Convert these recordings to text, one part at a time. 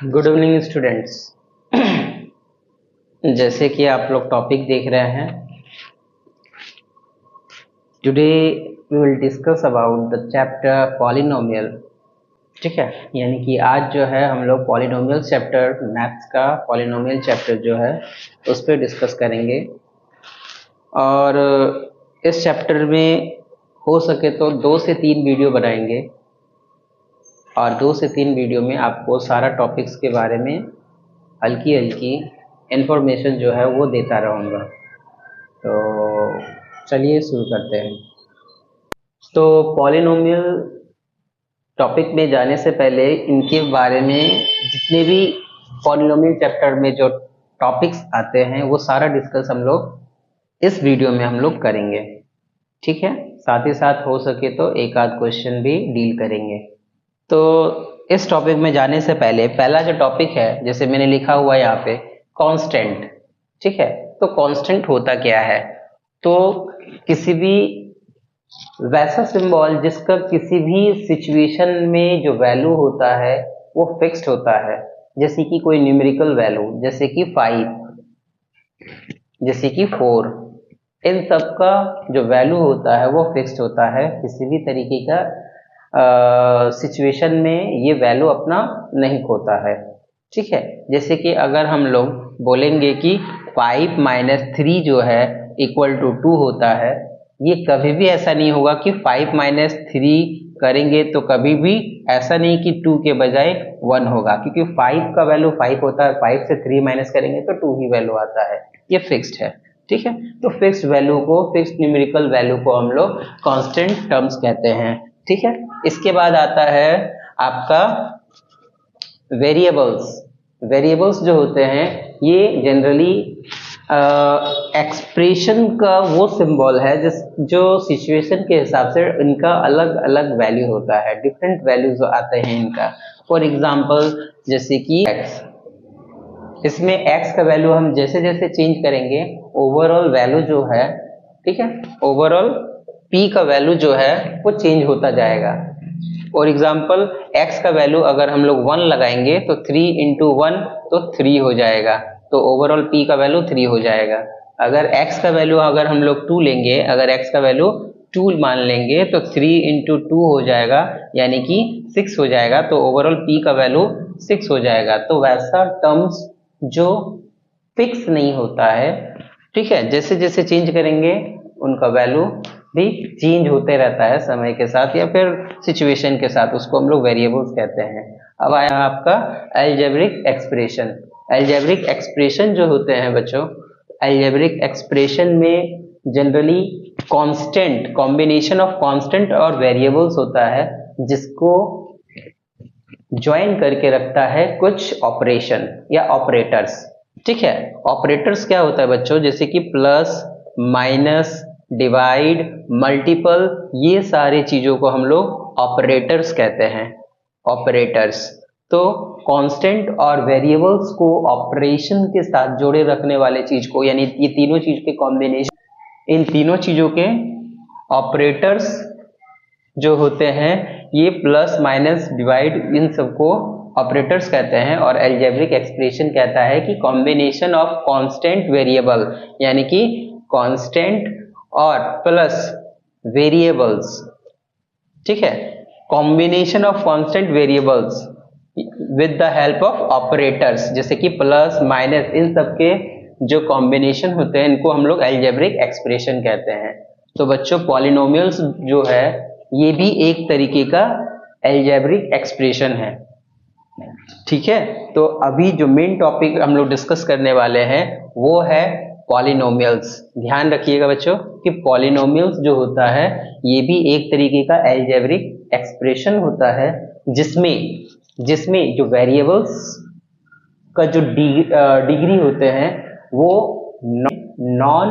Good evening students. जैसे कि आप लोग टॉपिक देख रहे हैं, today we will discuss about the chapter polynomial. ठीक है, यानी कि आज जो है हम लोग पॉलिनोमियल चैप्टर, मैथ्स का पॉलिनोमियल चैप्टर जो है उस पर डिस्कस करेंगे। और इस चैप्टर में हो सके तो 2 से 3 वीडियो बनाएंगे और 2 से 3 वीडियो में आपको सारा टॉपिक्स के बारे में हल्की हल्की इन्फॉर्मेशन जो है वो देता रहूँगा। तो चलिए शुरू करते हैं। तो पॉलिनोमियल टॉपिक में जाने से पहले इनके बारे में जितने भी पॉलिनोमियल चैप्टर में जो टॉपिक्स आते हैं वो सारा डिस्कस हम लोग इस वीडियो में हम लोग करेंगे। ठीक है, साथ ही साथ हो सके तो एक आध क्वेश्चन भी डील करेंगे। तो इस टॉपिक में जाने से पहले पहला जो टॉपिक है, जैसे मैंने लिखा हुआ है यहाँ पे कांस्टेंट। ठीक है, तो कांस्टेंट होता क्या है? तो किसी भी वैसा सिंबल जिसका किसी भी सिचुएशन में जो वैल्यू होता है वो फिक्स्ड होता है, जैसे कि कोई न्यूमेरिकल वैल्यू, जैसे कि 5, जैसे कि 4, इन सब का जो वैल्यू होता है वो फिक्स्ड होता है। किसी भी तरीके का सिचुएशन में ये वैल्यू अपना नहीं खोता है। ठीक है, जैसे कि अगर हम लोग बोलेंगे कि 5 - 3 जो है इक्वल टू 2 होता है, ये कभी भी ऐसा नहीं होगा कि 5 - 3 करेंगे तो कभी भी ऐसा नहीं कि 2 के बजाय 1 होगा, क्योंकि 5 का वैल्यू 5 होता है, 5 से 3 माइनस करेंगे तो 2 ही वैल्यू आता है, ये फिक्स्ड है। ठीक है, तो फिक्स्ड वैल्यू को, फिक्स्ड न्यूमेरिकल वैल्यू को हम लोग कांस्टेंट टर्म्स कहते हैं। ठीक है, इसके बाद आता है आपका वेरिएबल्स। वेरिएबल्स जो होते हैं ये जनरली एक्सप्रेशन का वो सिंबल है जो सिचुएशन के हिसाब से इनका अलग अलग वैल्यू होता है, डिफरेंट वैल्यूज आते हैं इनका। फॉर एग्जांपल जैसे कि x, इसमें x का वैल्यू हम जैसे जैसे चेंज करेंगे ओवरऑल वैल्यू जो है, ठीक है, ओवरऑल p का वैल्यू जो है वो चेंज होता जाएगा। फॉर एग्जांपल x का वैल्यू अगर हम लोग 1 लगाएंगे तो 3 × 1 तो 3 हो जाएगा, तो ओवरऑल p का वैल्यू 3 हो जाएगा। अगर x का वैल्यू अगर हम लोग 2 लेंगे, अगर x का वैल्यू 2 मान लेंगे तो 3 × 2 हो जाएगा, यानी कि 6 हो जाएगा, तो ओवरऑल p का वैल्यू 6 हो जाएगा। तो वैसा टर्म्स जो फिक्स नहीं होता है, ठीक है, जैसे जैसे चेंज करेंगे उनका वैल्यू भी चेंज होते रहता है समय के साथ या फिर सिचुएशन के साथ, उसको हम लोग वेरिएबल्स कहते हैं। अब आया आपका अलजेब्रिक एक्सप्रेशन। अलजेब्रिक एक्सप्रेशन जो होते हैं बच्चों, अलजेब्रिक एक्सप्रेशन में generally constant, combination of constant और वेरिएबल्स होता है, जिसको ज्वाइन करके रखता है कुछ ऑपरेशन या ऑपरेटर्स। ठीक है, ऑपरेटर्स क्या होता है बच्चों, जैसे कि प्लस, माइनस, डिवाइड, मल्टीपल, ये सारे चीजों को हम लोग ऑपरेटर्स कहते हैं, ऑपरेटर्स। तो कांस्टेंट और वेरिएबल्स को ऑपरेशन के साथ जोड़े रखने वाले चीज को, यानी ये तीनों चीज के कॉम्बिनेशन, इन तीनों चीजों के ऑपरेटर्स जो होते हैं, ये प्लस, माइनस, डिवाइड, इन सबको ऑपरेटर्स कहते हैं। और अलजेब्रिक एक्सप्रेशन कहता है कि कॉम्बिनेशन ऑफ कांस्टेंट वेरिएबल, यानी कि कांस्टेंट और प्लस वेरिएबल्स, ठीक है, combination of constant variables with the help of operators, जैसे कि प्लस, माइनस, इन सब के जो कॉम्बिनेशन होते हैं इनको हम लोग अलजेब्रिक एक्सप्रेशन कहते हैं। तो बच्चों पॉलिनोमियल्स जो है ये भी एक तरीके का अलजेब्रिक एक्सप्रेशन है। ठीक है, तो अभी जो मेन टॉपिक हम लोग डिस्कस करने वाले हैं वो है पॉलिनोमियल्स। ध्यान रखिएगा बच्चों कि पॉलिनोमियल्स जो होता है ये भी एक तरीके का अलजेब्रिक एक्सप्रेशन होता है, जिसमें जो वेरिएबल्स का जो डिग्री होते हैं वो नॉन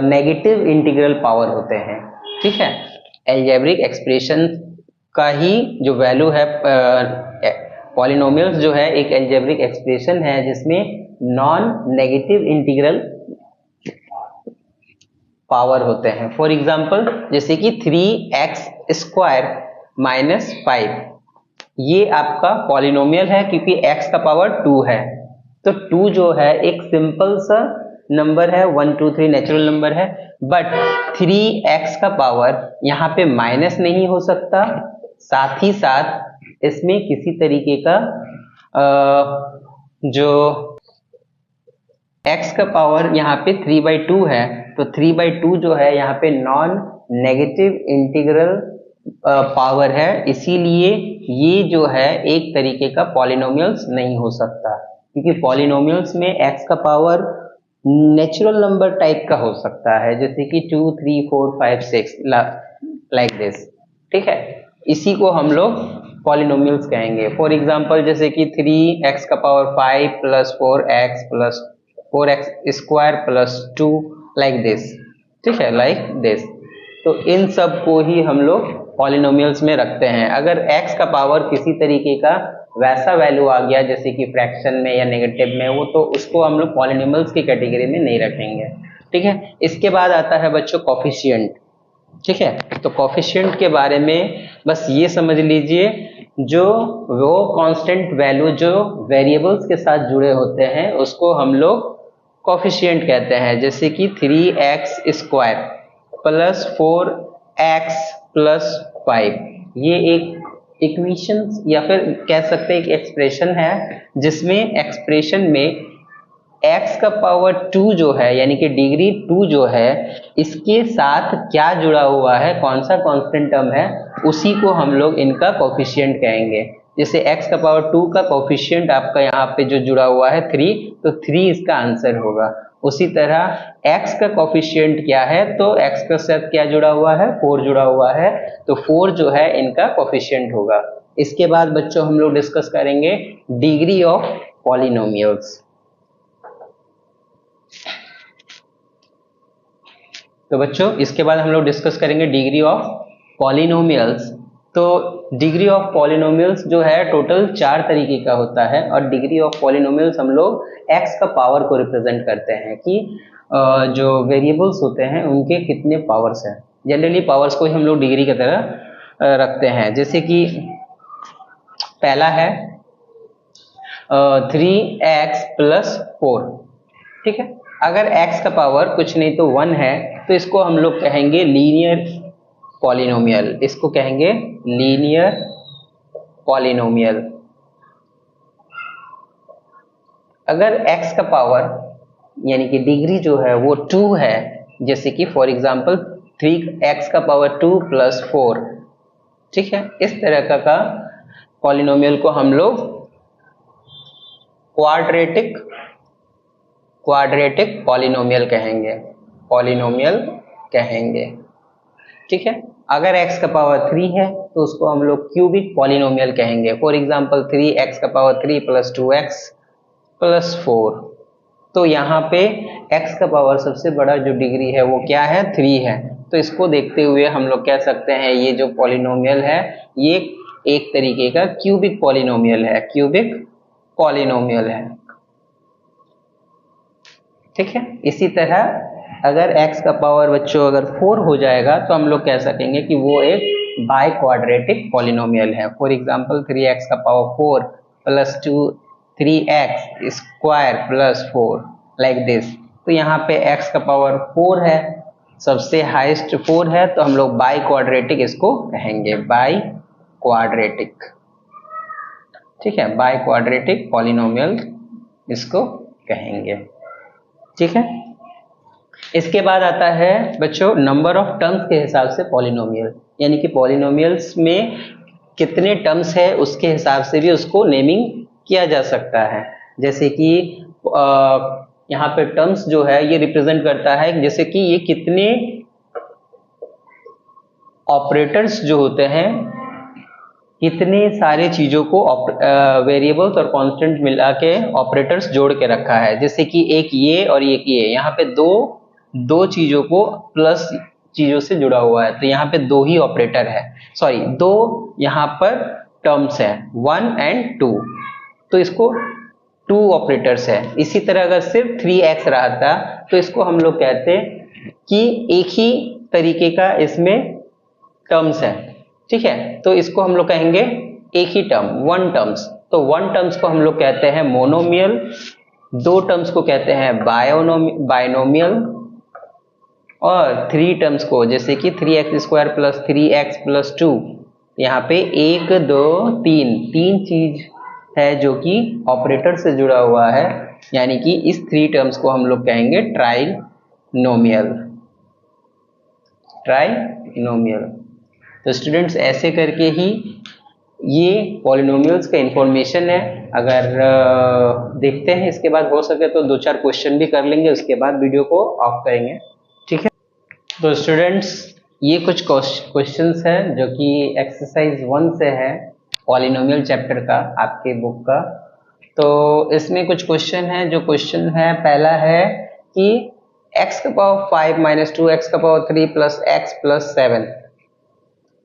नेगेटिव इंटीग्रल पावर होते हैं। ठीक है, अलजेब्रिक एक्सप्रेशन का ही जो वैल्यू है, पॉलिनोमियल्स जो है एक अलजेब्रिक एक्सप्रेशन है जिसमें नॉन नेगेटिव इंटीग्रल पावर होते हैं। फॉर एग्जांपल जैसे कि 3x² - 5, ये आपका पॉलिनोमियल है क्योंकि x का पावर 2 है। तो 2 जो है एक सिंपल सा नंबर है, 1 2 3 नेचुरल नंबर है, बट 3x का पावर यहाँ पे माइनस नहीं हो सकता, साथ ही साथ इसमें किसी तरीके का जो x का पावर यहाँ पे 3/2 है, तो 3/2 जो है यहाँ पे नॉन नेगेटिव इंटीग्रल पावर है, इसीलिए ये जो है एक तरीके का पॉलिनोमियल्स नहीं हो सकता, क्योंकि पॉलिनोमियल्स में x का पावर नेचुरल नंबर टाइप का हो सकता है, जैसे कि 2 3 4 5 6 लाइक दिस। ठीक है, इसी को हम लोग पॉलिनोमियल्स कहेंगे। फॉर एग्जांपल जैसे कि 3x का power 5 plus 4x plus 4x square plus 2 like this. ठीक है, लाइक दिस। तो इन सब को ही हम लोग पॉलिनोमियल्स में रखते हैं। अगर x का पावर किसी तरीके का वैसा वैल्यू आ गया जैसे कि फ्रैक्शन में या नेगेटिव में, वो तो उसको हम लोग पॉलिनोमियल्स की कैटेगरी में नहीं रखेंगे। ठीक है, इसके बाद आता है बच्चों कोफिशिएंट। ठीक है, तो कोफिशिएंट के बारे में बस ये समझ लीजिए, जो वो कांस्टेंट वैल्यू जो वेरिएबल्स के साथ जुड़े होते हैं उसको हम लोग कोफिशिएंट कहते हैं। जैसे कि 3x square plus 4x plus 5, ये एक इक्वेशन या फिर कह सकते हैं एक एक्सप्रेशन है, जिसमें एक्सप्रेशन में x का पावर 2 जो है यानी कि डिग्री 2 जो है, इसके साथ क्या जुड़ा हुआ है, कौन सा कांस्टेंट टर्म है, उसी को हम लोग इनका कोफिशिएंट कहेंगे। जैसे x का पावर 2 का कोफिशिएंट आपका यहाँ पे जो जुड़ा हुआ है 3, तो 3 इसका आंसर होगा। उसी तरह x का कोफिशिएंट क्या है, तो x का साथ क्या जुड़ा हुआ है, 4 जुड़ा हुआ है, तो 4 जो है इनका कोफिशिएंट होगा। इसके बाद बच्चों हम लोग डिस्कस करेंगे डिग्री ऑफ पॉलिनोमियल्स। तो बच्चों इसके बाद हम लोग डिस्कस करेंगे डिग्री ऑफ पॉलिनोमियल्स। तो डिग्री ऑफ पॉलिनोमियल्स जो है टोटल 4 तरीके का होता है, और डिग्री ऑफ पॉलिनोमियल्स हम लोग x का पावर को रिप्रेजेंट करते हैं कि जो वेरिएबल्स होते हैं उनके कितने पावर्स हैं। जनरली पावर्स को ही हम लोग डिग्री की तरह रखते हैं। जैसे कि पहला है 3x प्लस 4। ठीक है, अगर x का पावर कुछ नहीं तो 1 है, तो इसको हम लोग कहेंगे लीनियर पॉलिनोमियल। इसको कहेंगे लीनियर पॉलिनोमियल। अगर x का पावर यानी कि डिग्री जो है वो 2 है, जैसे कि फॉर एग्जांपल 3x का पावर 2 प्लस 4। ठीक है, इस तरह का पॉलिनोमियल को हम लोग क्वाड्रेटिक पॉलिनोमियल कहेंगे। ठीक है, अगर x का पावर 3 है तो उसको हम लोग क्यूबिक पॉलिनोमियल कहेंगे। फॉर एग्जांपल 3x का पावर 3 प्लस 2x प्लस 4। तो यहाँ पे x का पावर सबसे बड़ा जो डिग्री है वो क्या है, 3 है। तो इसको देखते हुए हम लोग कह सकते हैं ये जो पॉलिनोमियल है ये एक तरीके का क्यूबिक पॉलिनोमियल है। ठीक है, इसी तरह अगर x का पावर बच्चों अगर 4 हो जाएगा तो हम लोग कह सकेंगे कि वो एक बाई क्वाड्रेटिक पॉलिनोमियल है। फॉर एग्जांपल 3x का power 4 plus 3x square plus 4 like this. तो यहाँ पे x का पावर 4 है, सबसे हाईएस्ट 4 है, तो हम लोग बाई क्वाड्रेटिक इसको कहेंगे, बाई क्वाड्रेटिक। ठीक है, बाई क्वाड्रेटिक पॉलिनोमियल इसको कहेंगे। ठीक है, इसके बाद आता है बच्चों नंबर ऑफ टर्म्स के हिसाब से पॉलिनोमियल, यानी कि पॉलिनोमियल्स में कितने टर्म्स है उसके हिसाब से भी उसको नेमिंग किया जा सकता है। जैसे कि यहाँ पे टर्म्स जो है ये रिप्रेजेंट करता है जैसे कि ये कितने ऑपरेटर्स जो होते हैं, कितने सारे चीजों को वेरिएबल्स और कांस्टेंट मिला के ऑपरेटर्स जोड़ के रखा है। जैसे कि एक ये और एक ये, यहाँ पे दो चीजों को प्लस चीजों से जुड़ा हुआ है, तो यहाँ पे 2 ही ऑपरेटर है, सॉरी 2 यहाँ पर टर्म्स है 1 एंड 2, तो इसको 2 ऑपरेटर्स है। इसी तरह अगर सिर्फ 3x रहता तो इसको हम लोग कहते हैं कि एक ही तरीके का इसमें टर्म्स है। ठीक है, तो इसको हम लोग कहेंगे एक ही टर्म, वन टर्म्स। तो वन टर्म्स को हम लोग कहते हैं मोनोमियल, दो टर्म्स को कहते हैं बायनोमियल, और थ्री टर्म्स को जैसे कि 3x² प्लस 3x प्लस 2, यहाँ पे 1 2 3 तीन चीज है जो कि ऑपरेटर से जुड़ा हुआ है, यानी कि इस थ्री टर्म्स को हम लोग कहेंगे ट्राइनोमियल। तो स्टूडेंट्स ऐसे करके ही ये पॉलिनोमियल्स का इंफॉर्मेशन है। अगर देखते हैं, इसके बाद हो सके तो 2-4 क्वेश्चन भी कर लेंगे, उसके बाद वीडियो को ऑफ करेंगे, ठीक है। तो स्टूडेंट्स ये कुछ क्वेश्चंस हैं जो कि एक्सरसाइज 1 से है, पॉलिनोमियल चैप्टर का, आपके बुक का। तो इसमें कुछ क्वेश्चन है। जो क्वेश्चन है पहला है कि x का पावर 5 माइनस 2x का पावर 3 प्लस x प्लस 7,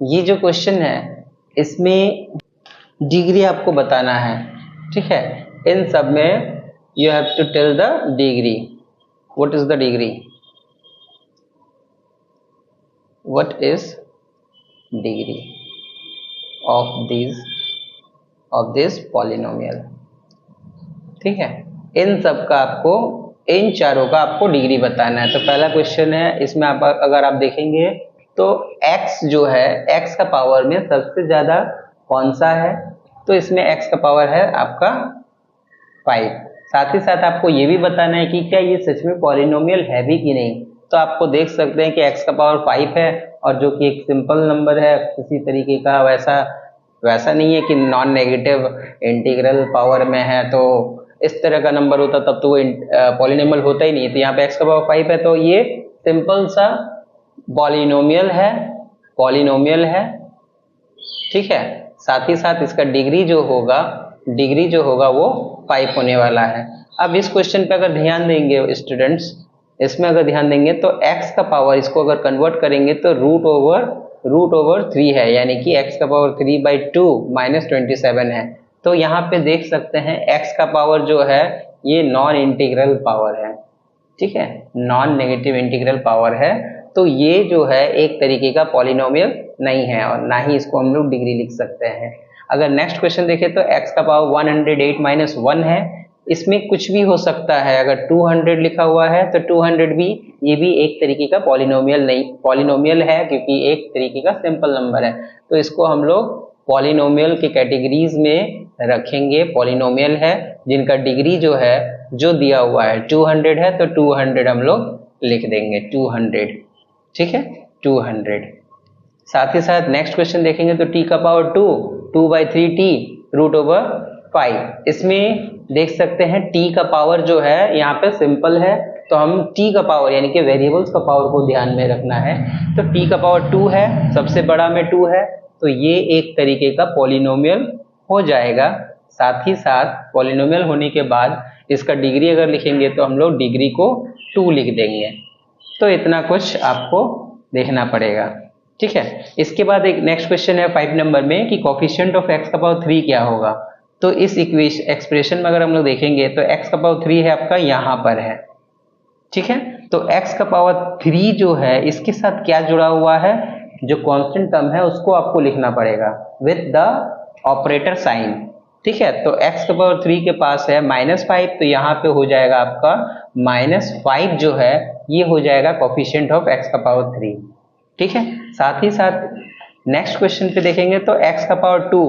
ये जो क्वेश्चन है इसमें डिग्री आपको बताना है, ठीक है। इन सब में you have to tell the degree. What is the degree? What is degree of this polynomial, ठीक है। इन सब का आपको, इन चारों का आपको डिग्री बताना है। तो पहला क्वेश्चन है, इसमें आप अगर आप देखेंगे तो x जो है, x का पावर में सबसे ज्यादा कौन सा है? तो इसमें x का पावर है आपका 5। साथ ही साथ आपको ये भी बताना है कि क्या ये सच में पॉलिनोमियल है भी कि नहीं। तो आपको देख सकते हैं कि x का पावर 5 है, और जो कि एक सिंपल नंबर है, किसी तरीके का वैसा नहीं है कि नॉन नेगेटिव इंटीग्रल पावर में है, तो इस तरह का नंबर होता तब तो वो पॉलिनोमियल होता ही नहीं। तो यहाँ पे x का पावर 5 है, तो ये सिंपल सा पॉलिनोमियल है, ठीक है। साथ ही साथ इसका डिग्री जो होगा वो 5 होने वाला है। अब इस क्वेश्चन पे अगर ध्यान देंगे स्टूडेंट्स, इसमें अगर ध्यान देंगे तो x का पावर, इसको अगर कन्वर्ट करेंगे तो रूट ओवर 3 है, यानी कि x का पावर 3/2 माइनस 27 है। तो यहाँ पे देख सकते हैं x का पावर जो है ये नॉन इंटीग्रल पावर है, ठीक है, नॉन नेगेटिव इंटीग्रल पावर है। तो ये जो है एक तरीके का पॉलिनोमियल नहीं है, और ना ही इसको हम लोग डिग्री लिख सकते हैं। अगर नेक्स्ट क्वेश्चन देखें तो x का पावर 108 माइनस 1 है, इसमें कुछ भी हो सकता है। अगर 200 लिखा हुआ है तो 200 भी, ये भी एक तरीके का पॉलिनोमियल है, क्योंकि एक तरीके का सिंपल नंबर है। तो इसको हम लोग पॉलिनोमियल के कैटेगरीज में रखेंगे। पॉलिनोमियल है जिनका डिग्री जो है, जो दिया हुआ है 200 है, तो 200 हम लोग लिख देंगे, 200, ठीक है, 200। साथ ही साथ नेक्स्ट क्वेश्चन देखेंगे तो t का पावर 2/3t रूट ओवर 5। इसमें देख सकते हैं t का पावर जो है यहाँ पे सिंपल है, तो हम t का पावर यानी कि वेरिएबल्स का पावर को ध्यान में रखना है। तो t का पावर 2 है, सबसे बड़ा में 2 है, तो ये एक तरीके का पॉलिनोमियल हो जाएगा। साथ ही साथ पॉलिनोमियल होने के बाद इसका डिग्री अगर लिखेंगे तो हम लोग डिग्री को 2 लिख देंगे। तो इतना कुछ आपको देखना पड़ेगा, ठीक है। इसके बाद एक नेक्स्ट क्वेश्चन है 5 नंबर में कि कोफिशिएंट ऑफ x का पावर 3 क्या होगा। तो इस एक्सप्रेशन में अगर हम लोग देखेंगे तो x का पावर 3 है आपका यहाँ पर है, ठीक है। तो x का पावर 3 जो है इसके साथ क्या जुड़ा हुआ है, जो कांस्टेंट टर्म है उसको आपको लिखना पड़ेगा विद द ऑपरेटर साइन, ठीक है। तो x का पावर 3 के पास है -5, तो यहाँ पे हो जाएगा आपका -5 जो है ये हो जाएगा कोफिशिएंट ऑफ x का पावर 3, ठीक है। साथ ही साथ नेक्स्ट क्वेश्चन पे देखेंगे तो x का पावर 2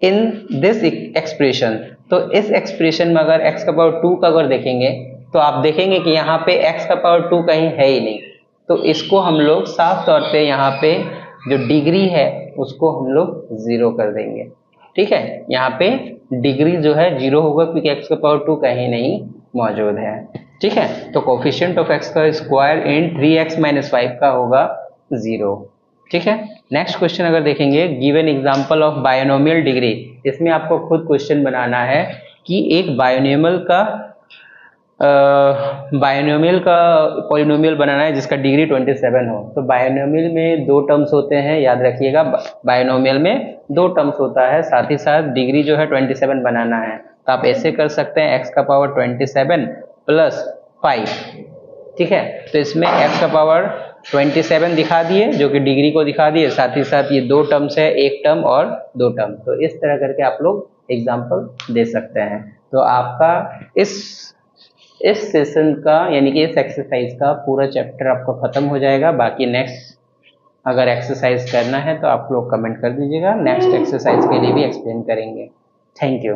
इन दिस एक्सप्रेशन। तो इस एक्सप्रेशन में अगर x का पावर 2 का अगर देखेंगे तो आप देखेंगे कि यहाँ पे x का पावर 2 कहीं है ही नहीं। तो इसको हम लोग साफ तौर पे यहाँ पे जो डिग्री है उसको हम लोग 0 कर देंगे, ठीक है। यहाँ पे डिग्री जो है 0 होगा क्योंकि x का पावर 2 कहीं नहीं मौजूद है, ठीक है। तो कोफिशिएंट ऑफ x का स्क्वायर इन 3x माइनस 5 का होगा 0, ठीक है। नेक्स्ट क्वेश्चन अगर देखेंगे, given example of binomial degree. इसमें आपको खुद क्वेश्चन बनाना है कि एक बायनोमियल का पॉलिनोमियल बनाना है जिसका डिग्री 27 हो। तो बायनोमियल में 2 टर्म्स होते हैं, याद रखिएगा, बायनोमियल में 2 टर्म्स होता है, साथ ही साथ डिग्री जो है 27 बनाना है। तो आप ऐसे कर सकते हैं x का पावर 27 प्लस 5, ठीक है। तो इसमें x का पावर 27 दिखा दिए जो कि डिग्री को दिखा दिए, साथ ही साथ ये 2 टर्म्स है, 1 टर्म और 2 टर्म। तो इस तरह करके आप लोग एग्जाम्पल दे सकते हैं। तो आपका इस सेशन का यानी कि इस एक्सरसाइज का पूरा चैप्टर आपका खत्म हो जाएगा। बाकी नेक्स्ट अगर एक्सरसाइज करना है तो आप लोग कमेंट कर दीजिएगा, नेक्स्ट एक्सरसाइज के लिए भी एक्सप्लेन करेंगे। Thank you.